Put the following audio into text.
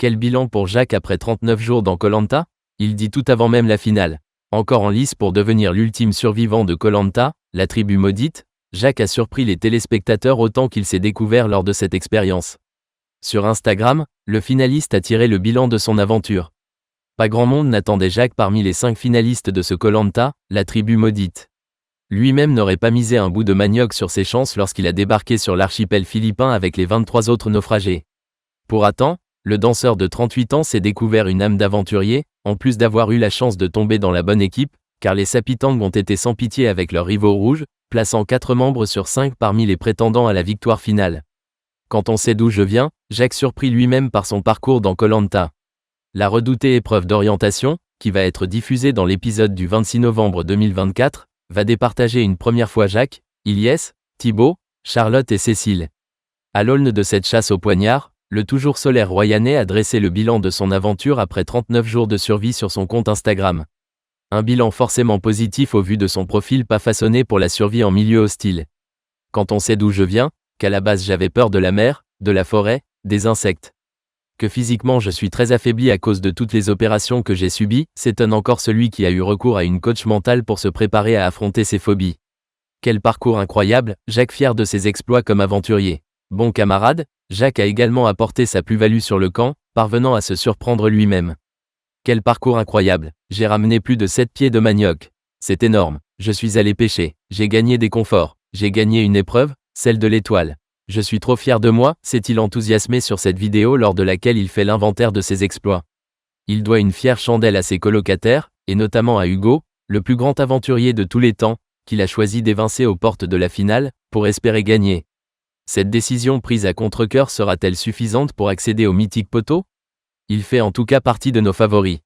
Quel bilan pour Jacques après 39 jours dans Koh-Lanta? Il dit tout avant même la finale. Encore en lice pour devenir l'ultime survivant de Koh-Lanta, la tribu maudite, Jacques a surpris les téléspectateurs autant qu'il s'est découvert lors de cette expérience. Sur Instagram, le finaliste a tiré le bilan de son aventure. Pas grand monde n'attendait Jacques parmi les 5 finalistes de ce Koh-Lanta, la tribu maudite. Lui-même n'aurait pas misé un bout de manioc sur ses chances lorsqu'il a débarqué sur l'archipel philippin avec les 23 autres naufragés. Pour autant, le danseur de 38 ans s'est découvert une âme d'aventurier, en plus d'avoir eu la chance de tomber dans la bonne équipe, car les Sapitang ont été sans pitié avec leurs rivaux rouges, plaçant 4 membres sur 5 parmi les prétendants à la victoire finale. Quand on sait d'où je viens, Jacques surprit lui-même par son parcours dans Koh-Lanta. La redoutée épreuve d'orientation, qui va être diffusée dans l'épisode du 26 novembre 2024, va départager une première fois Jacques, Ilyes, Thibaut, Charlotte et Cécile. À l'aune de cette chasse au poignard, le toujours solaire Royanais a dressé le bilan de son aventure après 39 jours de survie sur son compte Instagram. Un bilan forcément positif au vu de son profil pas façonné pour la survie en milieu hostile. Quand on sait d'où je viens, qu'à la base j'avais peur de la mer, de la forêt, des insectes. Que physiquement je suis très affaibli à cause de toutes les opérations que j'ai subies, s'étonne encore celui qui a eu recours à une coach mentale pour se préparer à affronter ses phobies. Quel parcours incroyable, Jacques fier de ses exploits comme aventurier. Bon camarade, Jacques a également apporté sa plus-value sur le camp, parvenant à se surprendre lui-même. Quel parcours incroyable, j'ai ramené plus de 7 pieds de manioc. C'est énorme, je suis allé pêcher, j'ai gagné des conforts, j'ai gagné une épreuve, celle de l'étoile. Je suis trop fier de moi, s'est-il enthousiasmé sur cette vidéo lors de laquelle il fait l'inventaire de ses exploits. Il doit une fière chandelle à ses colocataires, et notamment à Hugo, le plus grand aventurier de tous les temps, qu'il a choisi d'évincer aux portes de la finale, pour espérer gagner. Cette décision prise à contre-cœur sera-t-elle suffisante pour accéder au mythique poteau? Il fait en tout cas partie de nos favoris.